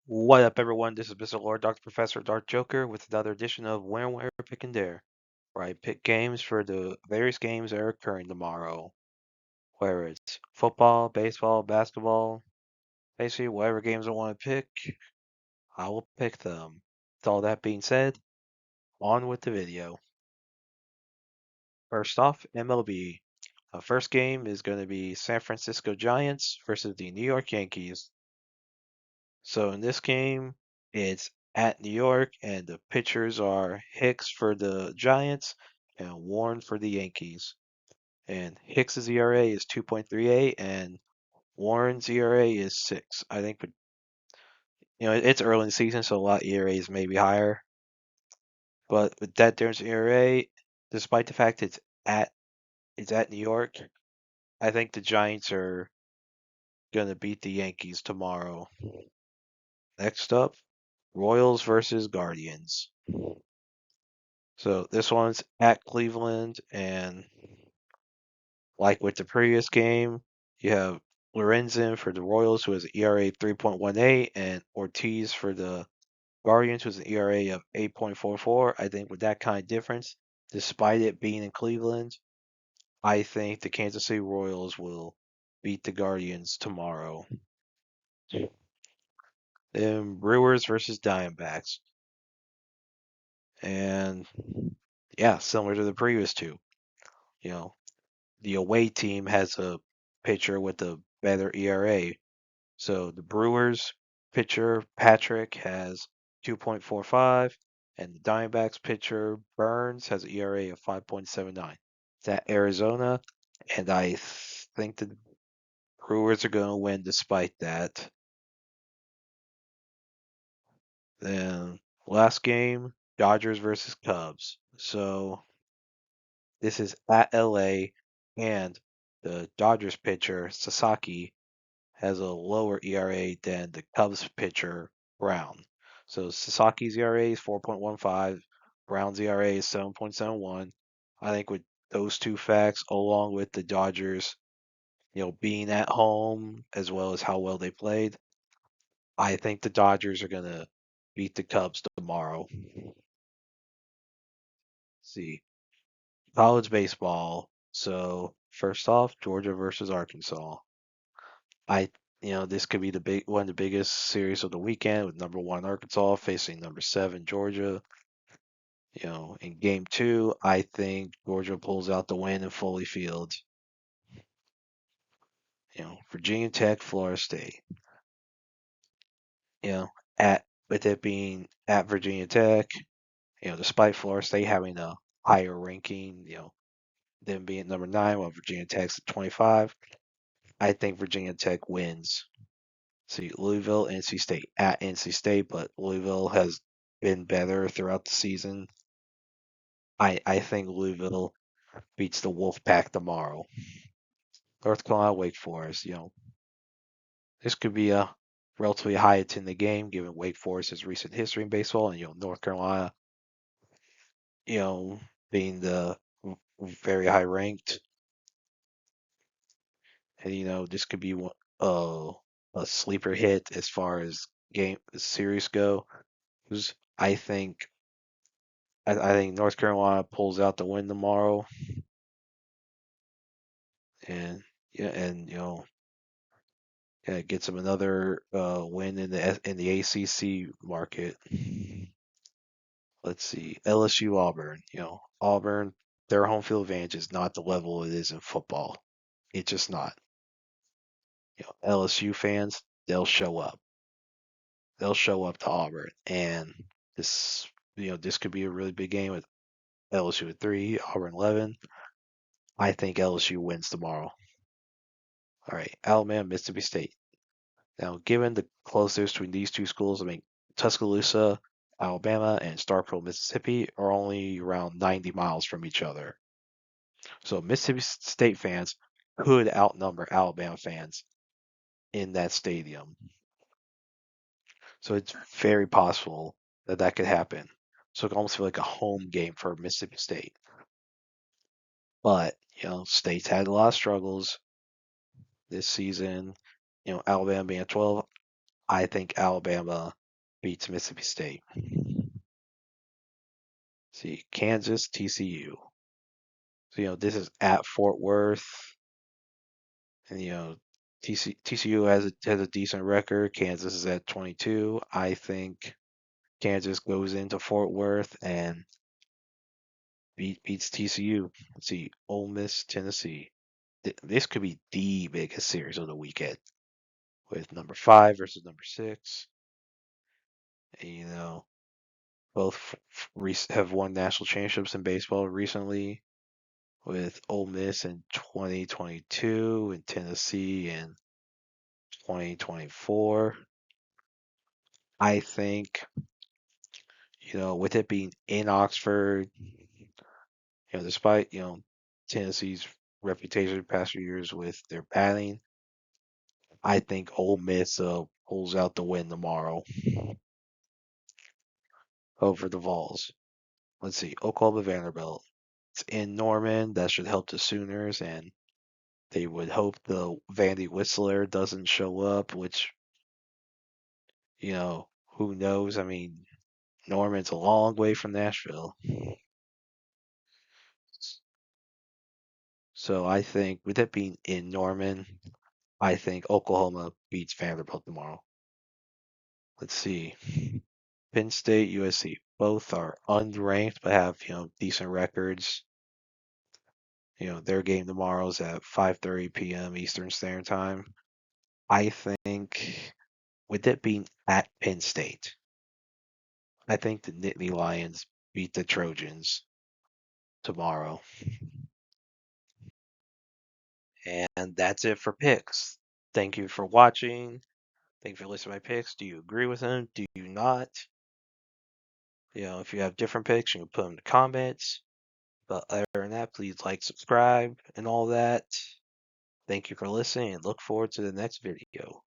What up, everyone? This is Mr. Lord, Dr. Professor, Dark Joker, with another edition of Where, Pick, and Dare, where I pick games for the various games that are occurring tomorrow. Whether it's football, baseball, basketball, basically whatever games I want to pick, I will pick them. With all that being said, on with the video. First off, MLB. First game is going to be San Francisco Giants versus the New York Yankees. So in this game, it's at New York, and the pitchers are Hicks for the Giants and Warren for the Yankees. And Hicks's ERA is 2.38, and Warren's ERA is 6. I think, it's early in the season, so a lot of ERAs may be higher. But with that difference in ERA, despite the fact at it's at New York, I think the Giants are gonna beat the Yankees tomorrow. Next up, Royals versus Guardians. So this one's at Cleveland, and like with the previous game, you have Lorenzen for the Royals, who has an ERA 3.18, and Ortiz for the Guardians, who has an ERA of 8.44. I think with that kind of difference, despite it being in Cleveland, I think the Kansas City Royals will beat the Guardians tomorrow. Then Brewers versus Diamondbacks. And yeah, similar to the previous two. You know, the away team has a pitcher with a better ERA. So the Brewers pitcher Patrick has 2.45, and the Diamondbacks pitcher Burns has an ERA of 5.79. It's at Arizona, and I think the Brewers are going to win despite that. Then last game, Dodgers versus Cubs. So this is at LA, and the Dodgers pitcher Sasaki has a lower ERA than the Cubs pitcher Brown. So Sasaki's ERA is 4.15, Brown's ERA is 7.71. I think with those two facts, along with the Dodgers, being at home as well as how well they played, I think the Dodgers are gonna beat the Cubs tomorrow. Let's see, college baseball. So first off, Georgia versus Arkansas. I this could be the big one of the biggest series of the weekend with number one Arkansas facing number seven Georgia. In game two, I think Georgia pulls out the win in Foley Field. Virginia Tech, Florida State. At with it being at Virginia Tech, despite Florida State having a higher ranking, them being number 9 while Virginia Tech's at 25, I think Virginia Tech wins. See, Louisville, NC State at NC State, but Louisville has been better throughout the season. I think Louisville beats the Wolfpack tomorrow. North Carolina, Wake Forest. This could be a relatively high attended game given Wake Forest's recent history in baseball, and North Carolina, you know, being the very high ranked, and this could be a sleeper hit as far as game series go. Because I think North Carolina pulls out the win tomorrow, and yeah, and gets them another win in the ACC market. Let's see, LSU Auburn. Auburn, their home field advantage is not the level it is in football. It's just not. LSU fans, they'll show up. They'll show up to Auburn, and this could be a really big game with LSU at 3, Auburn 11. I think LSU wins tomorrow. All right, Alabama, Mississippi State. Now, given the closeness between these two schools, I mean, Tuscaloosa, Alabama, and Starkville, Mississippi are only around 90 miles from each other. So Mississippi State fans could outnumber Alabama fans in that stadium. So it's very possible that that could happen. So it could almost feel like a home game for Mississippi State. But, State's had a lot of struggles this season. Alabama being at 12, I think Alabama beats Mississippi State. See, Kansas, TCU. So, this is at Fort Worth, and TCU has a decent record. Kansas is at 22. I think Kansas goes into Fort Worth and beats TCU. Let's see, Ole Miss, Tennessee. This could be the biggest series of the weekend with number 5 versus number 6. And, both have won national championships in baseball recently, with Ole Miss in 2022 and Tennessee in 2024. I think, with it being in Oxford, despite, Tennessee's reputation past few years with their batting, I think Ole Miss pulls out the win tomorrow over the Vols. Let's see, Oklahoma Vanderbilt. It's in Norman. That should help the Sooners, and they would hope the Vandy Whistler doesn't show up, which, who knows? I mean, Norman's a long way from Nashville. So I think, with it being in Norman, I think Oklahoma beats Vanderbilt tomorrow. Let's see. Penn State, USC. Both are unranked but have, decent records. Their game tomorrow is at 5:30 p.m. Eastern Standard Time. I think, with it being at Penn State, I think the Nittany Lions beat the Trojans tomorrow. And that's it for picks. Thank you for watching. Thank you for listening to my picks. Do you agree with them? Do you not? If you have different picks, you can put them in the comments. But other than that, please like, subscribe, and all that. Thank you for listening, and look forward to the next video.